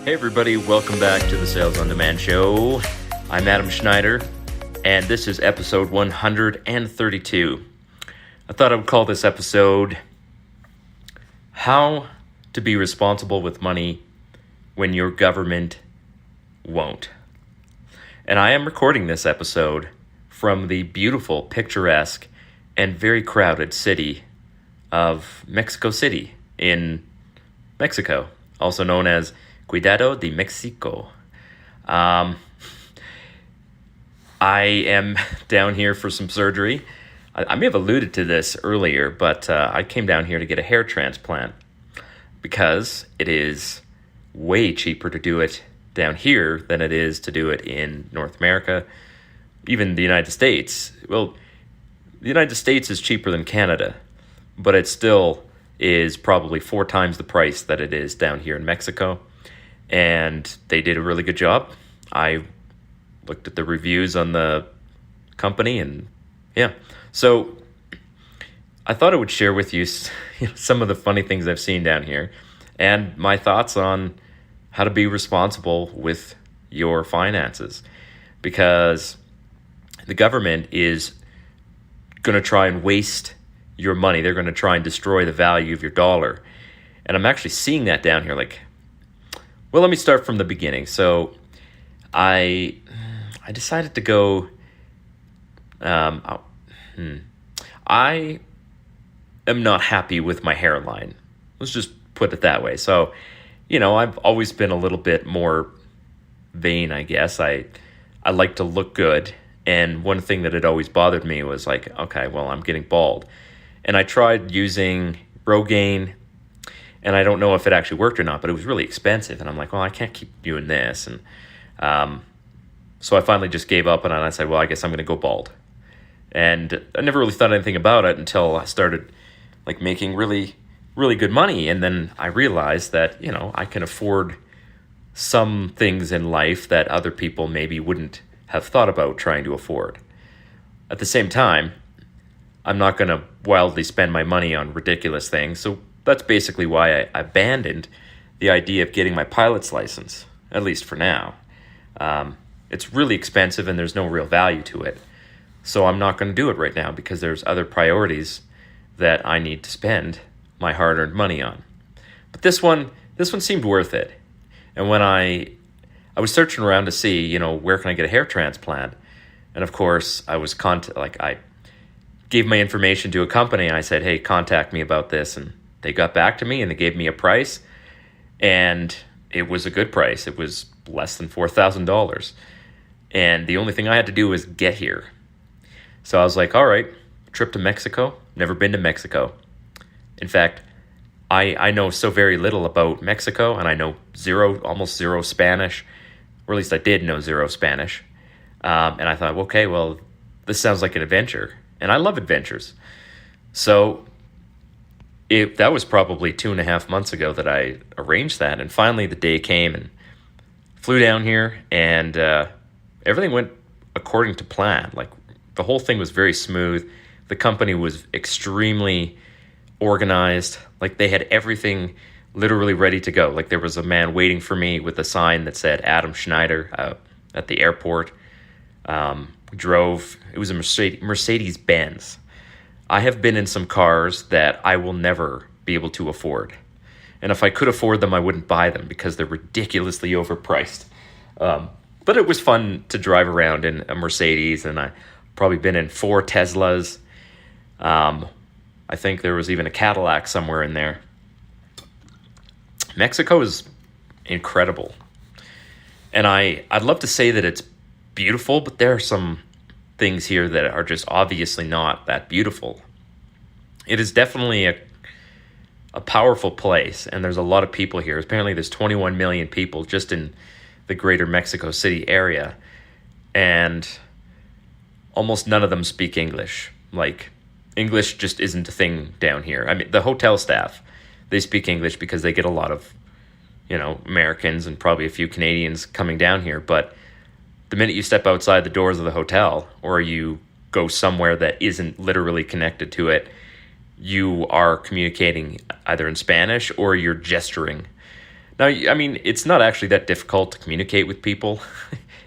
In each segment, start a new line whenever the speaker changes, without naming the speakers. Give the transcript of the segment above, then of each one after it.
Hey everybody, welcome back to the Sales on Demand Show. I'm Adam Schneider, and this is episode 132. I thought I would call this episode How to Be Responsible with Money When Your Government Won't. And I am recording this episode from the beautiful, picturesque, and very crowded city of Mexico City in Mexico, also known as Cuidado de Mexico. I am down here for some surgery. I may have alluded to this earlier, but I came down here to get a hair transplant because it is way cheaper to do it down here than it is to do it in North America, even the United States. Well, the United States is cheaper than Canada, but it still is probably 4 times the price that it is down here in Mexico. And they did a really good job. I looked at the reviews on the company, and yeah. So I thought I would share with you some of the funny things I've seen down here and my thoughts on how to be responsible with your finances. Because the government is going to try and waste your money. They're going to try and destroy the value of your dollar. And I'm actually seeing that down here. Well, let me start from the beginning. So I decided to go, I am not happy with my hairline. Let's just put it that way. So, I've always been a little bit more vain, I guess. I like to look good. And one thing that had always bothered me was okay, well, I'm getting bald. And I tried using Rogaine, and I don't know if it actually worked or not, but it was really expensive. And I'm like, well, I can't keep doing this. And so I finally just gave up, and I said, well, I guess I'm going to go bald. And I never really thought anything about it until I started making really, really good money. And then I realized that, I can afford some things in life that other people maybe wouldn't have thought about trying to afford. At the same time, I'm not going to wildly spend my money on ridiculous things. So that's basically why I abandoned the idea of getting my pilot's license, at least for now. It's really expensive and there's no real value to it. So I'm not going to do it right now because there's other priorities that I need to spend my hard-earned money on. But this one seemed worth it. And when I was searching around to see, where can I get a hair transplant? And of course, I was I gave my information to a company and I said, hey, contact me about this. And they got back to me and they gave me a price, and it was a good price. It was less than $4,000. And the only thing I had to do was get here. So I was like, all right, trip to Mexico. Never been to Mexico. In fact, I know so very little about Mexico, and I know almost zero Spanish, or at least I did know zero Spanish. And I thought, okay, well, this sounds like an adventure. And I love adventures. So that was probably 2.5 months ago that I arranged that. And finally the day came and flew down here, and everything went according to plan. The whole thing was very smooth. The company was extremely organized. They had everything literally ready to go. There was a man waiting for me with a sign that said Adam Schneider at the airport. We drove. It was a Mercedes Benz. I have been in some cars that I will never be able to afford. And if I could afford them, I wouldn't buy them because they're ridiculously overpriced. But it was fun to drive around in a Mercedes, and I've probably been in 4 Teslas. I think there was even a Cadillac somewhere in there. Mexico is incredible. And I'd love to say that it's beautiful, but there are some things here that are just obviously not that beautiful. It is definitely a powerful place, and there's a lot of people here. Apparently there's 21 million people just in the greater Mexico City area, and almost none of them speak English. English just isn't a thing down here. I mean, the hotel staff, they speak English because they get a lot of, Americans and probably a few Canadians coming down here, but the minute you step outside the doors of the hotel, or you go somewhere that isn't literally connected to it, you are communicating either in Spanish or you're gesturing. Now, I mean, it's not actually that difficult to communicate with people,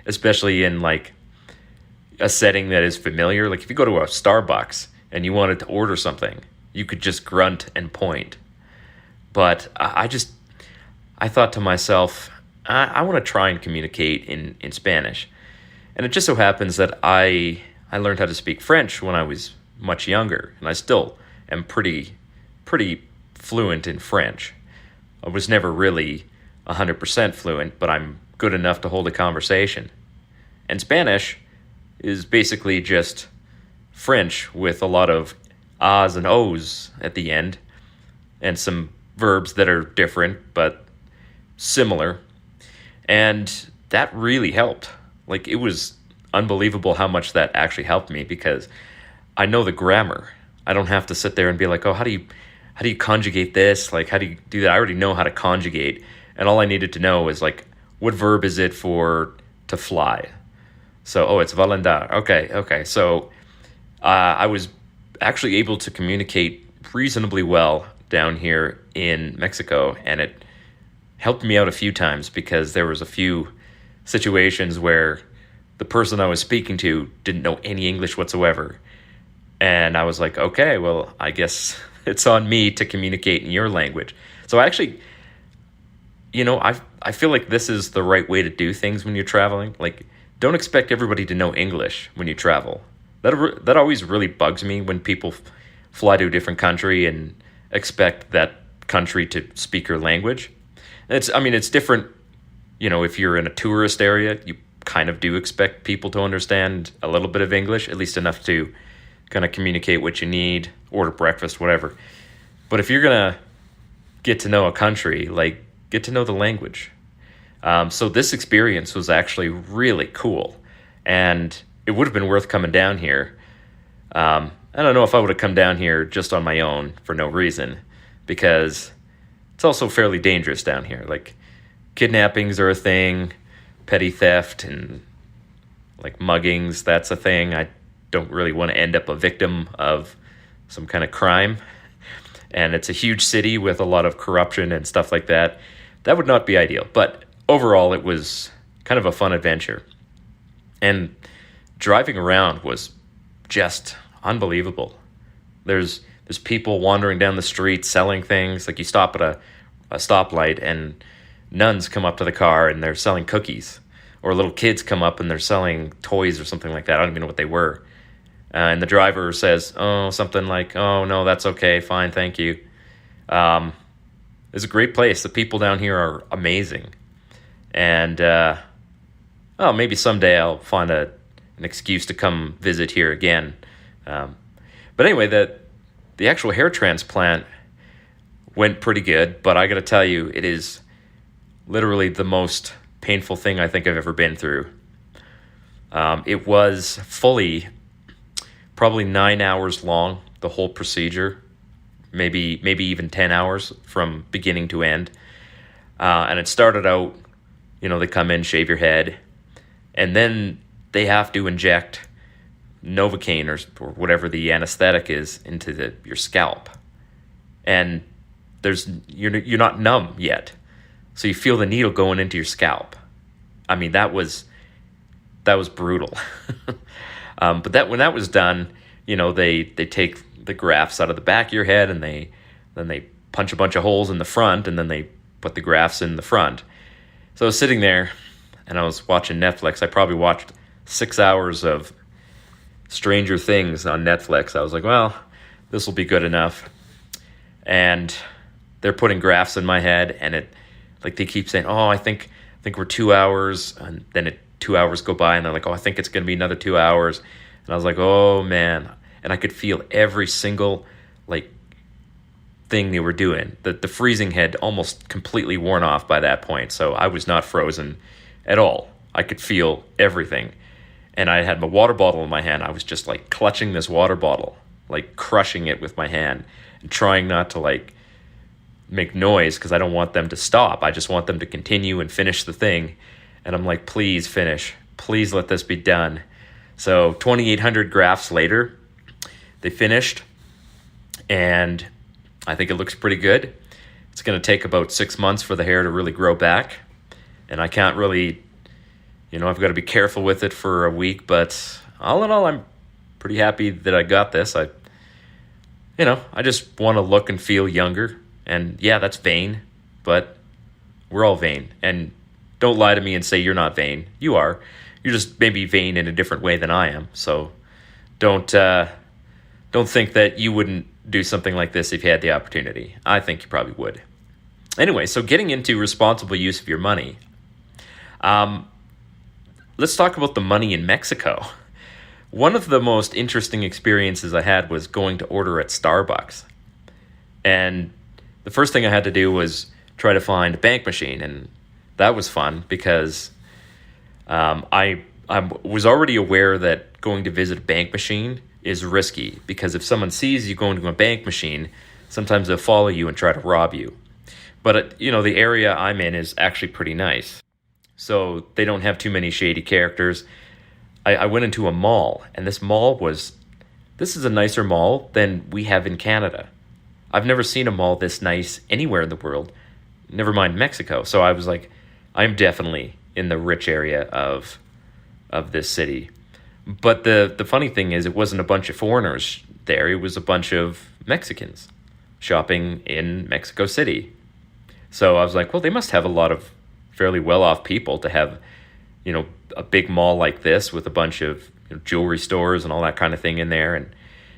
especially in like a setting that is familiar. Like if you go to a Starbucks and you wanted to order something, you could just grunt and point. But I thought to myself, I want to try and communicate in Spanish. And it just so happens that I learned how to speak French when I was much younger, and I still am pretty fluent in French. I was never really 100% fluent, but I'm good enough to hold a conversation. And Spanish is basically just French with a lot of ahs and ohs at the end, and some verbs that are different but similar. And that really helped. Like, it was unbelievable how much that actually helped me, because I know the grammar. I don't have to sit there and be like, oh, how do you conjugate this? Like, how do you do that? I already know how to conjugate. And all I needed to know is, like, what verb is it for to fly? So, oh, it's volandar. Okay. So I was actually able to communicate reasonably well down here in Mexico, and it helped me out a few times, because there was a few situations where the person I was speaking to didn't know any English whatsoever. And I was like, okay, well, I guess it's on me to communicate in your language. So actually, I feel like this is the right way to do things when you're traveling. Like, don't expect everybody to know English when you travel. That always really bugs me when people fly to a different country and expect that country to speak your language. It's different, if you're in a tourist area, you kind of do expect people to understand a little bit of English, at least enough to kind of communicate what you need, order breakfast, whatever. But if you're going to get to know a country, like, get to know the language. So this experience was actually really cool, and it would have been worth coming down here. I don't know if I would have come down here just on my own for no reason, because it's also fairly dangerous down here. Like, kidnappings are a thing, petty theft and like muggings, that's a thing. I don't really want to end up a victim of some kind of crime. And it's a huge city with a lot of corruption and stuff like that. That would not be ideal. But overall, it was kind of a fun adventure. And driving around was just unbelievable. There's people wandering down the street selling things. Like, you stop at a stoplight and nuns come up to the car and they're selling cookies, or little kids come up and they're selling toys or something like that. I don't even know what they were. And the driver says, something like, oh, no, that's okay, fine, thank you. It's a great place. The people down here are amazing. And, maybe someday I'll find an excuse to come visit here again. But anyway, the actual hair transplant went pretty good, but I got to tell you, it is literally the most painful thing I think I've ever been through. It was fully probably 9 hours long, the whole procedure, maybe even 10 hours from beginning to end. And it started out, they come in, shave your head, and then they have to inject Novocaine or whatever the anesthetic is into your scalp. And you're not numb yet. So you feel the needle going into your scalp. I mean, that was brutal. But when that was done, they take the grafts out of the back of your head, and then they punch a bunch of holes in the front, and then they put the grafts in the front. So I was sitting there, and I was watching Netflix. I probably watched 6 hours of Stranger Things on Netflix. I was like, well, this will be good enough. And they're putting grafts in my head, and they keep saying, oh, I think we're 2 hours, and then 2 hours go by, and they're like, oh, I think it's going to be another 2 hours. And I was like, oh, man. And I could feel every single, thing they were doing. The freezing had almost completely worn off by that point, so I was not frozen at all. I could feel everything. And I had my water bottle in my hand. I was just, clutching this water bottle, crushing it with my hand, and trying not to, make noise, because I don't want them to stop. I just want them to continue and finish the thing. And I'm like, please finish. Please let this be done. So 2,800 grafts later, they finished, and I think it looks pretty good. It's going to take about 6 months for the hair to really grow back. And I can't really, I've got to be careful with it for a week. But all in all, I'm pretty happy that I got this. I just want to look and feel younger. And yeah, that's vain, but we're all vain. And don't lie to me and say you're not vain. You are. You're just maybe vain in a different way than I am. So don't think that you wouldn't do something like this if you had the opportunity. I think you probably would. Anyway, so getting into responsible use of your money. Let's talk about the money in Mexico. One of the most interesting experiences I had was going to order at Starbucks. And the first thing I had to do was try to find a bank machine. And that was fun because I was already aware that going to visit a bank machine is risky. Because if someone sees you going to a bank machine, sometimes they'll follow you and try to rob you. But, the area I'm in is actually pretty nice. So they don't have too many shady characters. I went into a mall, and this is a nicer mall than we have in Canada. I've never seen a mall this nice anywhere in the world, never mind Mexico. So I was like, I'm definitely in the rich area of this city. But the funny thing is, it wasn't a bunch of foreigners there. It was a bunch of Mexicans shopping in Mexico City. So I was like, well, they must have a lot of fairly well-off people to have, a big mall like this with a bunch of jewelry stores and all that kind of thing in there. And,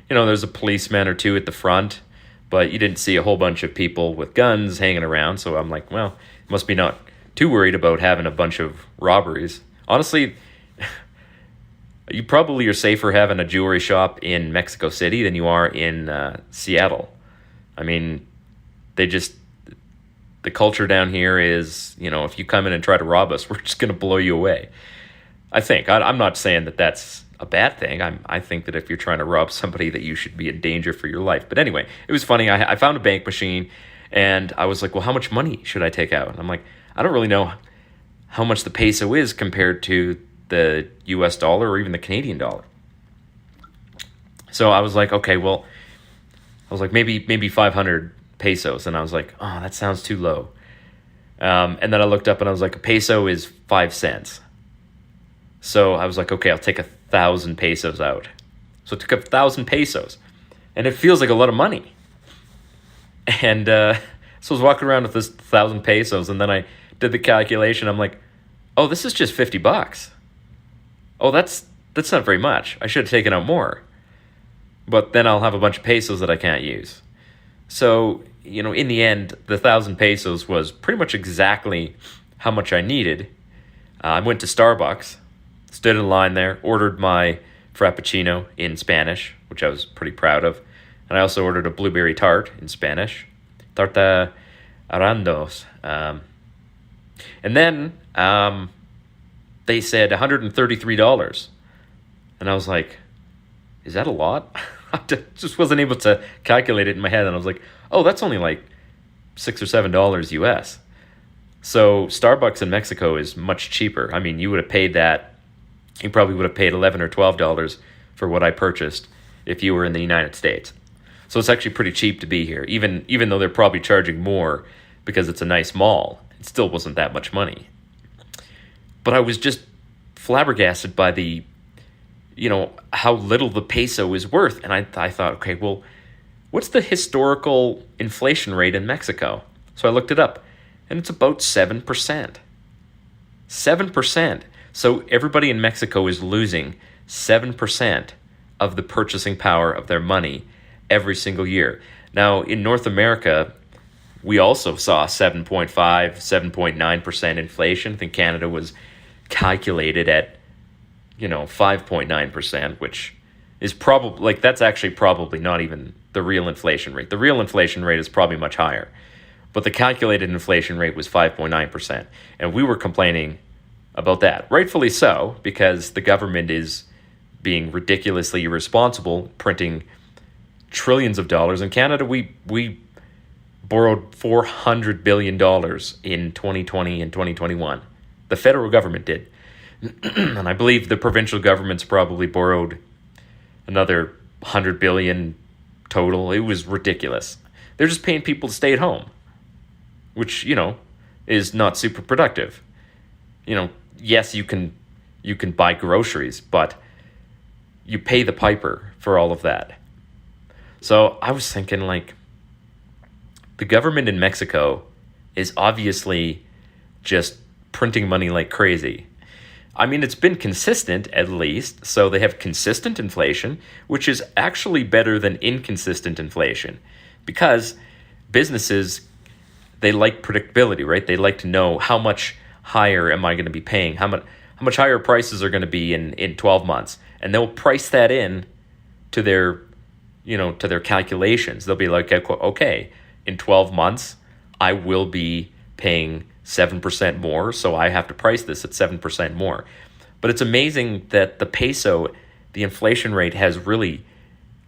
there's a policeman or two at the front, but you didn't see a whole bunch of people with guns hanging around. So I'm like, well, must be not too worried about having a bunch of robberies. Honestly, you probably are safer having a jewelry shop in Mexico City than you are in Seattle. I mean, the culture down here is, if you come in and try to rob us, we're just going to blow you away. I think. I'm not saying that that's a bad thing. I think that if you're trying to rob somebody, that you should be in danger for your life. But anyway, it was funny. I found a bank machine, and I was like, well, how much money should I take out? And I'm like, I don't really know how much the peso is compared to the US dollar or even the Canadian dollar. So I was like, okay, well, maybe 500 pesos. And I was like, oh, that sounds too low. And then I looked up and I was like, a peso is 5 cents. So I was like, okay, I'll take 1,000 pesos out. So I took 1,000 pesos. And it feels like a lot of money. And so I was walking around with this 1,000 pesos. And then I did the calculation. I'm like, oh, this is just $50. Oh, that's not very much. I should have taken out more. But then I'll have a bunch of pesos that I can't use. So, in the end, the 1,000 pesos was pretty much exactly how much I needed. I went to Starbucks, stood in line there, ordered my Frappuccino in Spanish, which I was pretty proud of. And I also ordered a blueberry tart in Spanish, Tarta Arandos. And then they said $133. And I was like, is that a lot? I just wasn't able to calculate it in my head. And I was like, oh, that's only like $6 or $7 US. So Starbucks in Mexico is much cheaper. I mean, you would have paid that. You probably would have paid $11 or $12 for what I purchased if you were in the United States. So it's actually pretty cheap to be here, even though they're probably charging more because it's a nice mall. It still wasn't that much money. But I was just flabbergasted by the, how little the peso is worth. And I thought, okay, well, what's the historical inflation rate in Mexico? So I looked it up, and it's about 7%. 7%. So everybody in Mexico is losing 7% of the purchasing power of their money every single year. Now, in North America, we also saw 7.5, 7.9% inflation. I think Canada was calculated at 5.9%, which is probably, that's actually probably not even the real inflation rate. The real inflation rate is probably much higher. But the calculated inflation rate was 5.9%. And we were complaining about that. Rightfully so, because the government is being ridiculously irresponsible, printing trillions of dollars. In Canada, we borrowed $400 billion in 2020 and 2021. The federal government did. And I believe the provincial governments probably borrowed another $100 billion total. It was ridiculous. They're just paying people to stay at home. which, is not super productive. Yes, you can buy groceries, but you pay the piper for all of that. So I was thinking, like, the government in Mexico is obviously just printing money like crazy. I mean, it's been consistent, at least, so they have consistent inflation, which is actually better than inconsistent inflation, because businesses, they like predictability, right? They like to know how much higher am I going to be paying, how much higher prices are going to be in 12 months, and they'll price that in to their calculations. They'll be like, okay, in 12 months, I will be paying 7% more, so I have to price this at 7% more. But it's amazing that the peso, the inflation rate, has really,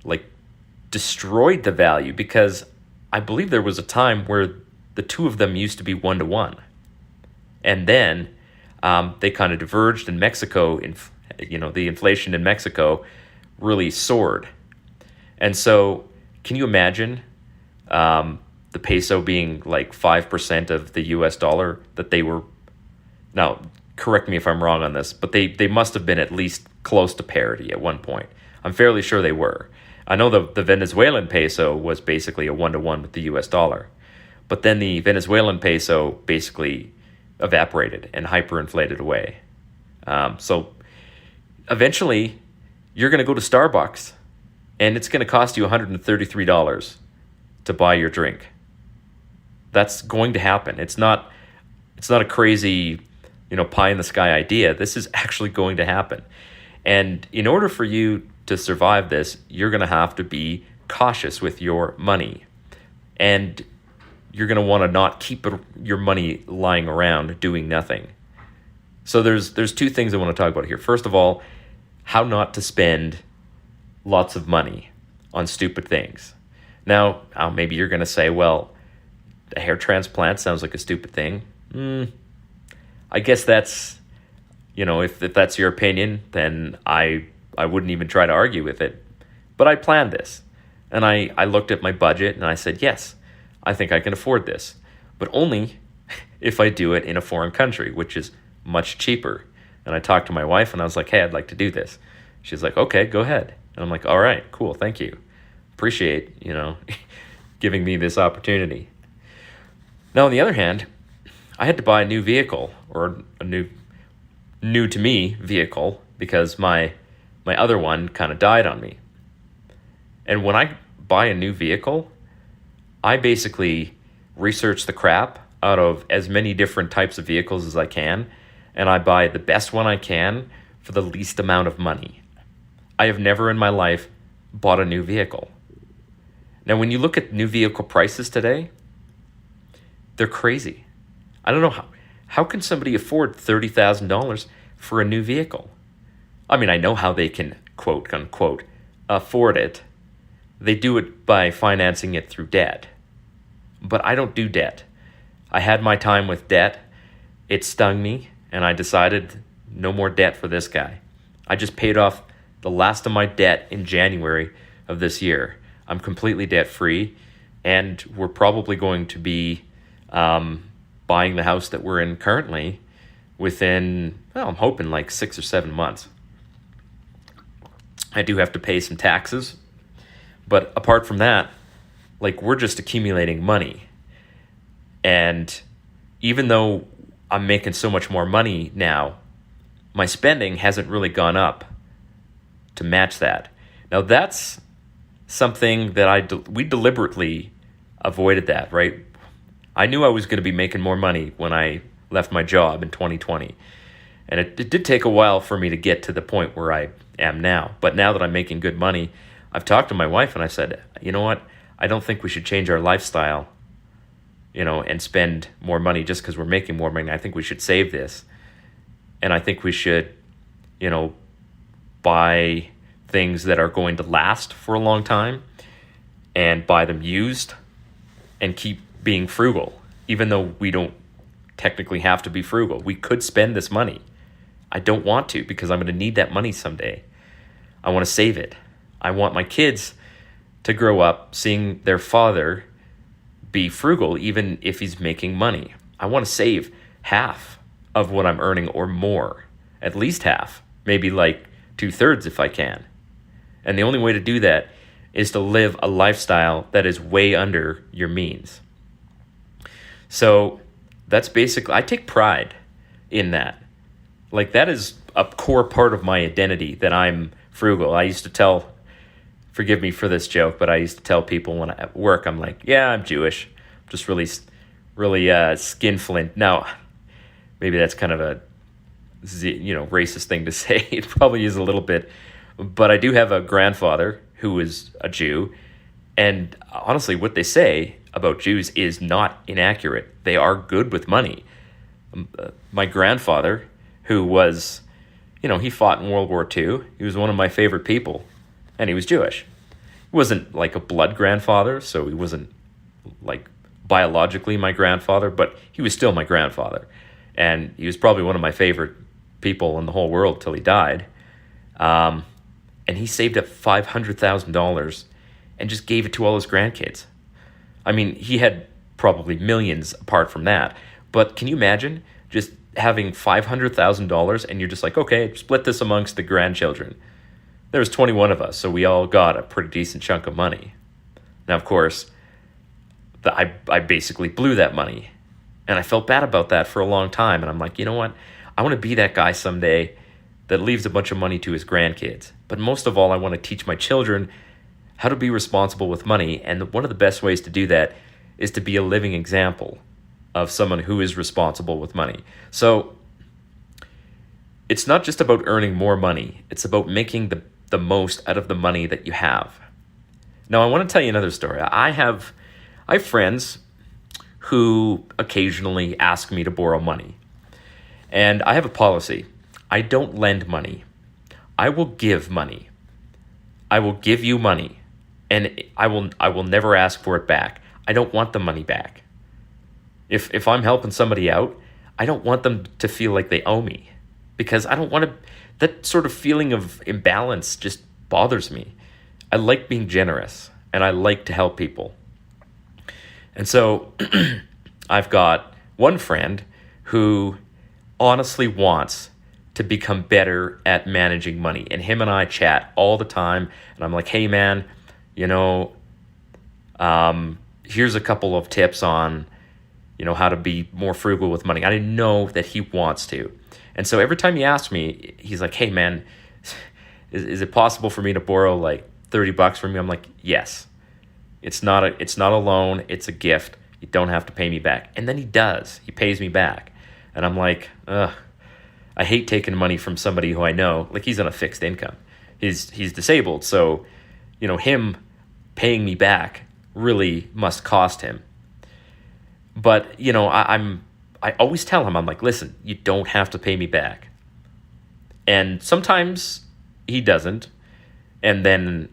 like, destroyed the value, because I believe there was a time where the two of them used to be 1-to-1. And then they kind of diverged, and Mexico, the inflation in Mexico really soared. And so can you imagine the peso being like 5% of the US dollar that they were? Now, correct me if I'm wrong on this, but they must have been at least close to parity at one point. I'm fairly sure they were. I know the Venezuelan peso was basically a 1-to-1 with the US dollar. But then the Venezuelan peso basically evaporated and hyperinflated away. So eventually, you're going to go to Starbucks, and it's going to cost you $133 to buy your drink. That's going to happen. It's not a crazy, pie in the sky idea. This is actually going to happen. And in order for you to survive this, you're going to have to be cautious with your money. And you're going to want to not keep your money lying around doing nothing. So there's two things I want to talk about here. First of all, how not to spend lots of money on stupid things. Now, maybe you're going to say, well, a hair transplant sounds like a stupid thing. I guess that's, if that's your opinion, then I wouldn't even try to argue with it. But I planned this, and I looked at my budget, and I said, yes, I think I can afford this, but only if I do it in a foreign country, which is much cheaper. And I talked to my wife, and I was like, hey, I'd like to do this. She's like, okay, go ahead. And I'm like, all right, cool, thank you. Appreciate, giving me this opportunity. Now, on the other hand, I had to buy a new vehicle, or a new to me vehicle, because my other one kind of died on me. And when I buy a new vehicle, I basically research the crap out of as many different types of vehicles as I can, and I buy the best one I can for the least amount of money. I have never in my life bought a new vehicle. Now, when you look at new vehicle prices today, they're crazy. I don't know how can somebody afford $30,000 for a new vehicle? I mean, I know how they can, quote unquote, afford it. They do it by financing it through debt. But I don't do debt. I had my time with debt. It stung me, and I decided no more debt for this guy. I just paid off the last of my debt in January of this year. I'm completely debt-free, and we're probably going to be buying the house that we're in currently within, I'm hoping like 6 or 7 months. I do have to pay some taxes, but apart from that, like, we're just accumulating money. And even though I'm making so much more money now, my spending hasn't really gone up to match that. Now, that's something that we deliberately avoided that, right? I knew I was going to be making more money when I left my job in 2020. And it did take a while for me to get to the point where I am now. But now that I'm making good money, I've talked to my wife and I said, you know what? I don't think we should change our lifestyle, and spend more money just because we're making more money. I think we should save this. And I think we should, buy things that are going to last for a long time and buy them used and keep being frugal, even though we don't technically have to be frugal. We could spend this money. I don't want to, because I'm going to need that money someday. I want to save it. I want my kids to grow up seeing their father be frugal even if he's making money. I want to save half of what I'm earning or more, at least half, maybe like 2/3 if I can. And the only way to do that is to live a lifestyle that is way under your means. So that's basically, I take pride in that. Like, that is a core part of my identity, that I'm frugal. I used to tell, forgive me for this joke, but I used to tell people when at work, I'm like, yeah, I'm Jewish. I'm just really skinflint. Now, maybe that's kind of a racist thing to say. It probably is a little bit. But I do have a grandfather who is a Jew. And honestly, what they say about Jews is not inaccurate. They are good with money. My grandfather, who was, he fought in World War II. He was one of my favorite people. And he was Jewish. He wasn't like a blood grandfather, so he wasn't like biologically my grandfather, but he was still my grandfather. And he was probably one of my favorite people in the whole world till he died. And he saved up $500,000 and just gave it to all his grandkids. I mean, he had probably millions apart from that. But can you imagine just having $500,000 and you're just like, okay, split this amongst the grandchildren. There was 21 of us, so we all got a pretty decent chunk of money. Now, of course, I basically blew that money. And I felt bad about that for a long time. And I'm like, you know what? I want to be that guy someday that leaves a bunch of money to his grandkids. But most of all, I want to teach my children how to be responsible with money. And one of the best ways to do that is to be a living example of someone who is responsible with money. So it's not just about earning more money. It's about making the most out of the money that you have. Now, I want to tell you another story. I have friends who occasionally ask me to borrow money. And I have a policy. I don't lend money. I will give money. I will give you money. And I will never ask for it back. I don't want the money back. If I'm helping somebody out, I don't want them to feel like they owe me. Because I don't want to, that sort of feeling of imbalance just bothers me. I like being generous and I like to help people. And so I've got one friend who honestly wants to become better at managing money. And him and I chat all the time. And I'm like, hey man, here's a couple of tips on, how to be more frugal with money. I didn't know that he wants to. And so every time he asks me, he's like, hey man, is it possible for me to borrow like $30 from you? I'm like, yes. It's not a loan, it's a gift. You don't have to pay me back. And then he does. He pays me back. And I'm like, ugh. I hate taking money from somebody who I know, like he's on a fixed income. He's disabled, so him paying me back really must cost him. But I always tell him, I'm like, listen, you don't have to pay me back. And sometimes he doesn't. And then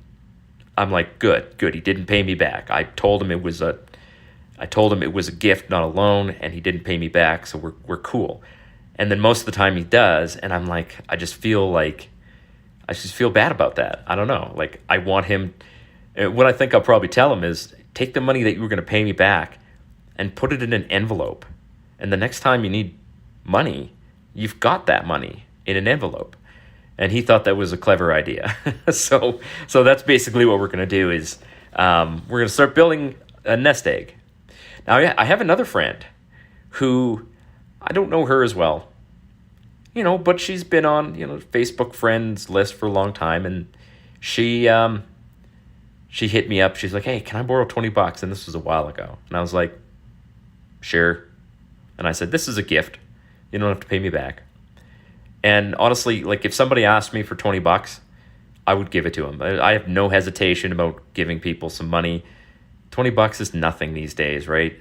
I'm like, good, he didn't pay me back. I told him it was a gift, not a loan, and he didn't pay me back, so we're cool. And then most of the time he does, and I'm like, I just feel bad about that. I don't know. Like, I want him, what I think I'll probably tell him is, take the money that you were going to pay me back and put it in an envelope. And the next time you need money, you've got that money in an envelope. And he thought that was a clever idea. So that's basically what we're going to do is we're going to start building a nest egg. Now, I have another friend who, I don't know her as well, but she's been on, Facebook friends list for a long time. And she hit me up. She's like, hey, can I borrow $20? And this was a while ago. And I was like, sure. And I said, this is a gift. You don't have to pay me back. And honestly, like if somebody asked me for $20, I would give it to them. I have no hesitation about giving people some money. $20 is nothing these days, right?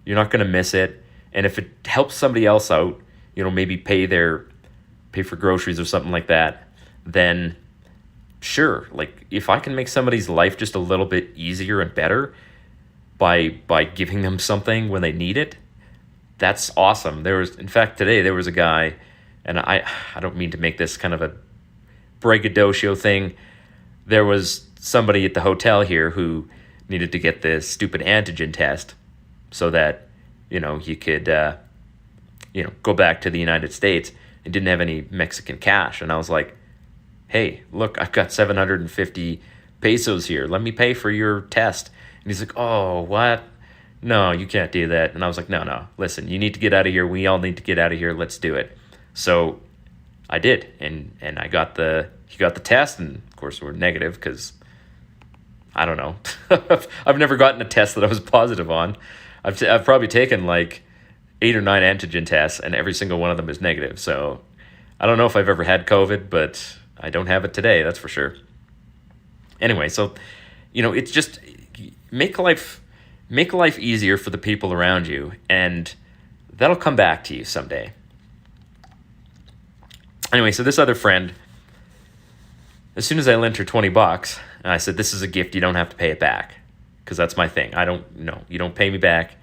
You're not going to miss it. And if it helps somebody else out, maybe pay for groceries or something like that, then sure. Like if I can make somebody's life just a little bit easier and better by giving them something when they need it, that's awesome. In fact, today there was a guy, and I don't mean to make this kind of a braggadocio thing. There was somebody at the hotel here who needed to get this stupid antigen test. so that, you could, go back to the United States and didn't have any Mexican cash. And I was like, hey, look, I've got 750 pesos here. Let me pay for your test. And he's like, oh, what? No, you can't do that. And I was like, no, listen, you need to get out of here. We all need to get out of here. Let's do it. So I did. And he got the test. And of course we're negative because I don't know. I've never gotten a test that I was positive on. I've probably taken like 8 or 9 antigen tests, and every single one of them is negative. So I don't know if I've ever had COVID, but I don't have it today, that's for sure. Anyway, so, it's just make life easier for the people around you, and that'll come back to you someday. Anyway, so this other friend, as soon as I lent her $20, I said, this is a gift, you don't have to pay it back, because that's my thing. You don't pay me back.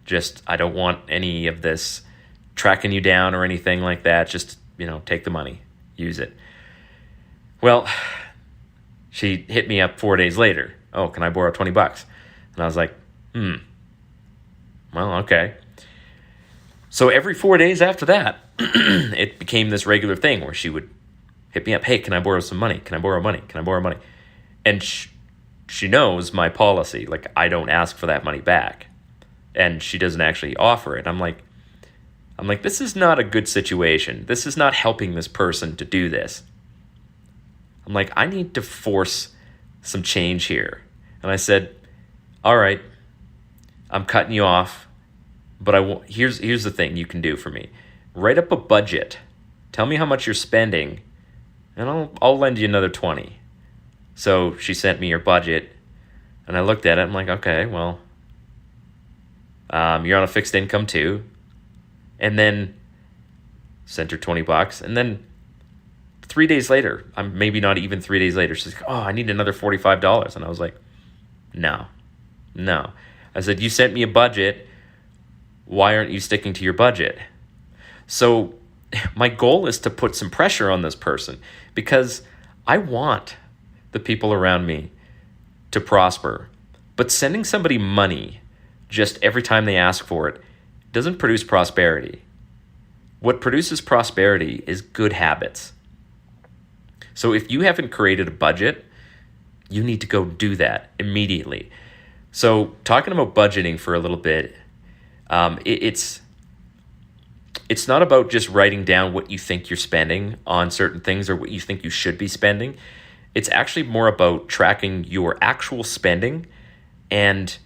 Just, I don't want any of this tracking you down or anything like that. Just, take the money, use it. Well, she hit me up 4 days later. Oh, can I borrow $20? And I was like, well, okay. So every 4 days after that, it became this regular thing where she would hit me up. Hey, can I borrow some money? Can I borrow money? Can I borrow money? And she knows my policy. Like, I don't ask for that money back. And she doesn't actually offer it. I'm like, this is not a good situation. This is not helping this person to do this. I'm like, I need to force some change here. And I said, all right, I'm cutting you off, but here's the thing you can do for me. Write up a budget. Tell me how much you're spending, and I'll lend you another 20. So she sent me her budget, and I looked at it. I'm like, okay, well, you're on a fixed income too. And then sent her $20. And then 3 days later, maybe not even 3 days later, she's like, oh, I need another $45. And I was like, no. I said, you sent me a budget. Why aren't you sticking to your budget? So my goal is to put some pressure on this person because I want the people around me to prosper. But sending somebody money just every time they ask for it doesn't produce prosperity. What produces prosperity is good habits. So if you haven't created a budget, you need to go do that immediately. So talking about budgeting for a little bit, it's not about just writing down what you think you're spending on certain things or what you think you should be spending. It's actually more about tracking your actual spending and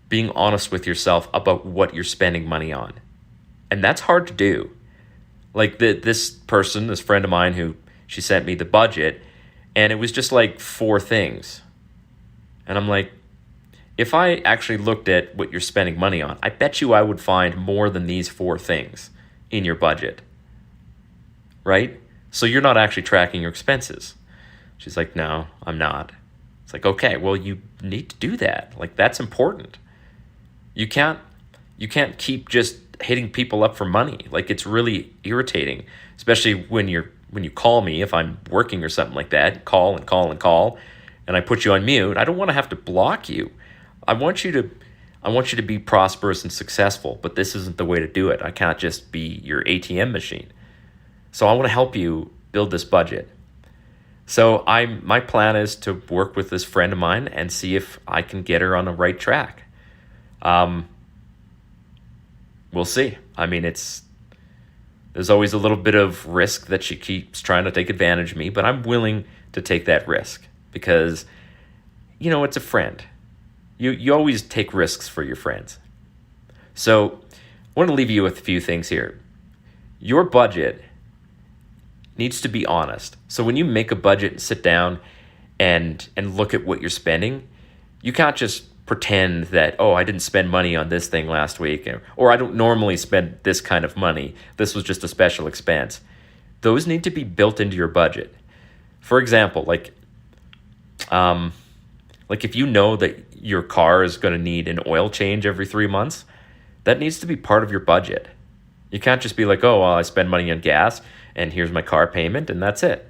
being honest with yourself about what you're spending money on. And that's hard to do. Like this friend of mine she sent me the budget, and it was just like 4 things. And I'm like, if I actually looked at what you're spending money on, I bet you I would find more than these 4 things in your budget. Right? So you're not actually tracking your expenses. She's like, no, I'm not. It's like, okay, well, you need to do that. Like, that's important. You can't keep just hitting people up for money. Like, it's really irritating, especially when you call me, if I'm working or something like that, call, and I put you on mute. I don't want to have to block you. I want you to be prosperous and successful, but this isn't the way to do it. I can't just be your ATM machine. So I want to help you build this budget. So my plan is to work with this friend of mine and see if I can get her on the right track. We'll see. I mean, there's always a little bit of risk that she keeps trying to take advantage of me, but I'm willing to take that risk because, it's a friend. You always take risks for your friends. So I want to leave you with a few things here. Your budget needs to be honest. So when you make a budget and sit down and look at what you're spending, you can't just pretend that, oh, I didn't spend money on this thing last week, or I don't normally spend this kind of money. This was just a special expense. Those need to be built into your budget. For example, like if you know that your car is going to need an oil change every 3 months, that needs to be part of your budget. You can't just be like, oh, well, I spend money on gas, and here's my car payment, and that's it.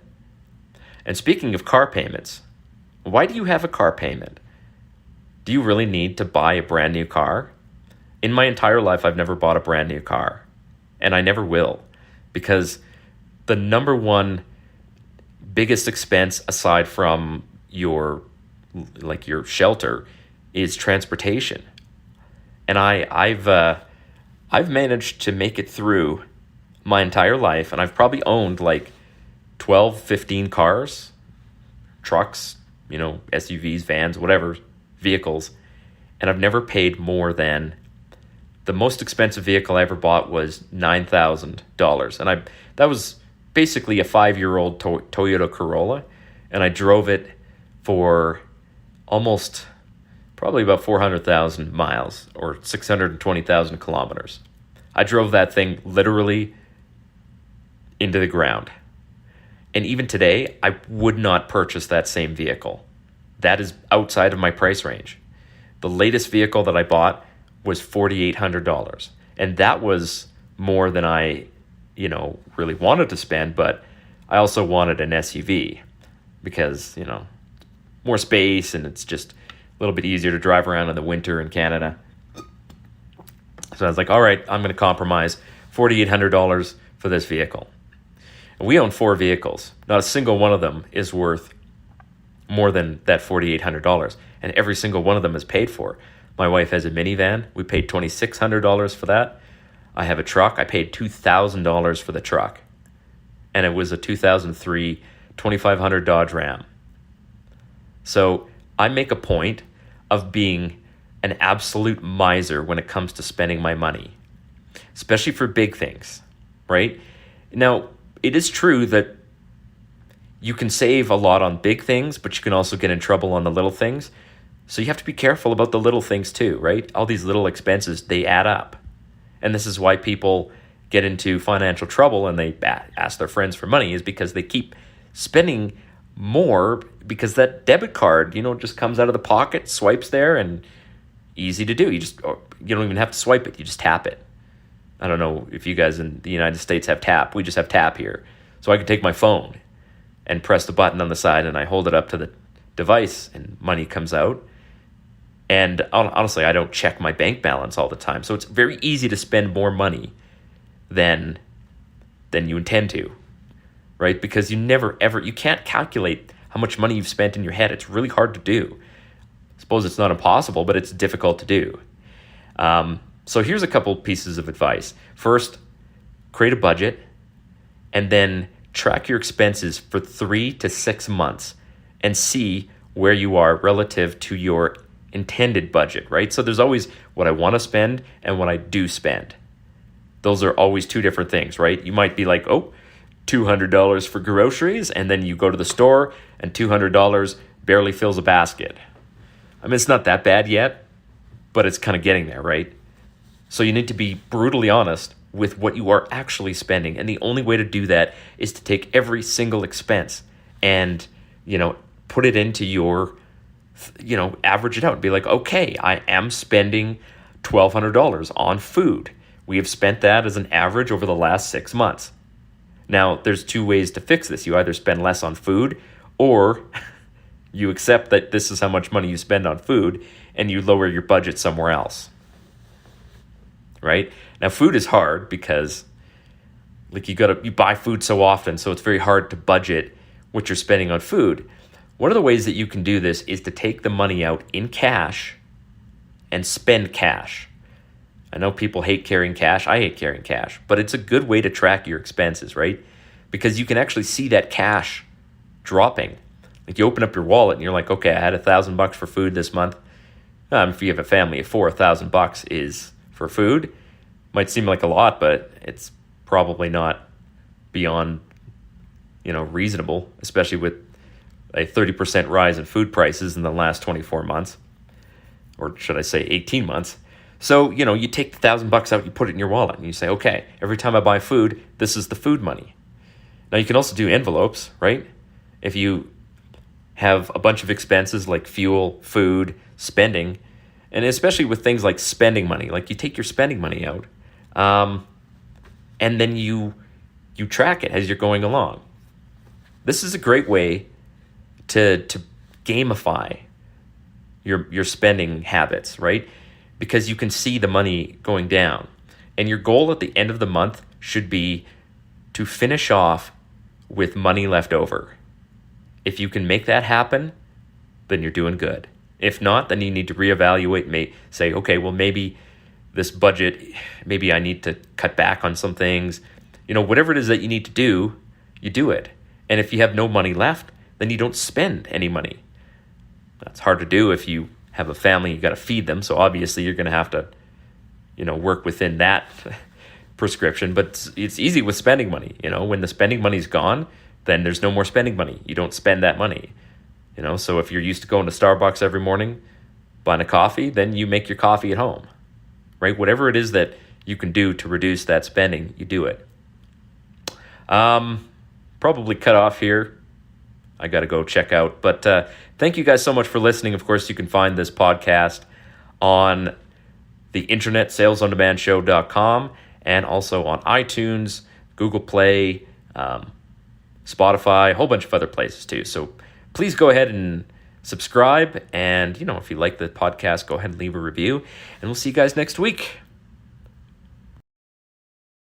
And speaking of car payments, why do you have a car payment? Do you really need to buy a brand new car? in my entire life, I've never bought a brand new car, and I never will, because the number one biggest expense aside from your shelter is transportation. And I've managed to make it through my entire life, and I've probably owned like 12, 15 cars, trucks, SUVs, vans, whatever, vehicles, and I've never paid more than, the most expensive vehicle I ever bought was $9,000, and that was basically a 5-year-old Toyota Corolla, and I drove it for probably about 400,000 miles or 620,000 kilometers. I drove that thing literally into the ground. And even today, I would not purchase that same vehicle. That is outside of my price range. The latest vehicle that I bought was $4,800. And that was more than I, really wanted to spend, but I also wanted an SUV because, more space, and it's just a little bit easier to drive around in the winter in Canada. So I was like, all right, I'm going to compromise $4,800 for this vehicle. And we own 4 vehicles. Not a single one of them is worth more than that $4,800. And every single one of them is paid for. My wife has a minivan. We paid $2,600 for that. I have a truck. I paid $2,000 for the truck. And it was a 2003 2500 Dodge Ram. So I make a point of being an absolute miser when it comes to spending my money, especially for big things, right? Now, it is true that you can save a lot on big things, but you can also get in trouble on the little things. So you have to be careful about the little things too, right? All these little expenses, they add up. And this is why people get into financial trouble and they ask their friends for money, is because they keep spending more because that debit card, just comes out of the pocket, swipes there, and easy to do. You don't even have to swipe it. You just tap it. I don't know if you guys in the United States have tap. We just have tap here. So I can take my phone and press the button on the side, and I hold it up to the device, and money comes out. And honestly, I don't check my bank balance all the time. So it's very easy to spend more money than you intend to, right? Because you can't calculate how much money you've spent in your head. It's really hard to do. I suppose it's not impossible, but it's difficult to do. So here's a couple pieces of advice. First, create a budget, and then track your expenses for 3 to 6 months and see where you are relative to your intended budget, right? So there's always what I want to spend and what I do spend. Those are always two different things, right? You might be like, $200 for groceries, and then you go to the store and $200 barely fills a basket. I mean, it's not that bad yet, but it's kind of getting there, right? So you need to be brutally honest with what you are actually spending. And the only way to do that is to take every single expense and, put it into your, average it out and be like, okay, I am spending $1,200 on food. We have spent that as an average over the last 6 months. Now, there's 2 ways to fix this. You either spend less on food, or you accept that this is how much money you spend on food and you lower your budget somewhere else. Right? Now, food is hard because you buy food so often, so it's very hard to budget what you're spending on food. One of the ways that you can do this is to take the money out in cash and spend cash. I know people hate carrying cash. I hate carrying cash, but it's a good way to track your expenses, right? Because you can actually see that cash dropping. Like, you open up your wallet and you're like, okay, I had $1,000 for food this month. If you have a family of 4, $1,000 is for food. Might seem like a lot, but it's probably not beyond, reasonable, especially with a 30% rise in food prices in the last 24 months, or should I say 18 months. So, you take the $1,000 out, you put it in your wallet, and you say, okay, every time I buy food, this is the food money. Now, you can also do envelopes, right? If you have a bunch of expenses like fuel, food, spending, and especially with things like spending money, like you take your spending money out, and then you track it as you're going along. This is a great way to gamify your spending habits, right? because you can see the money going down. And your goal at the end of the month should be to finish off with money left over. If you can make that happen, then you're doing good. If not, then you need to reevaluate, say, okay, well, maybe this budget, maybe I need to cut back on some things. Whatever it is that you need to do, you do it. And if you have no money left, then you don't spend any money. That's hard to do if you have a family, you got to feed them. So obviously you're going to have to, work within that prescription. But it's easy with spending money. When the spending money's gone, then there's no more spending money. You don't spend that money. So if you're used to going to Starbucks every morning, buying a coffee, then you make your coffee at home, right? Whatever it is that you can do to reduce that spending, you do it. Probably cut off here. I got to go check out. But thank you guys so much for listening. Of course, you can find this podcast on the internet, salesondemandshow.com, and also on iTunes, Google Play, Spotify, a whole bunch of other places too. So please go ahead and subscribe. And, if you like the podcast, go ahead and leave a review. And we'll see you guys next week.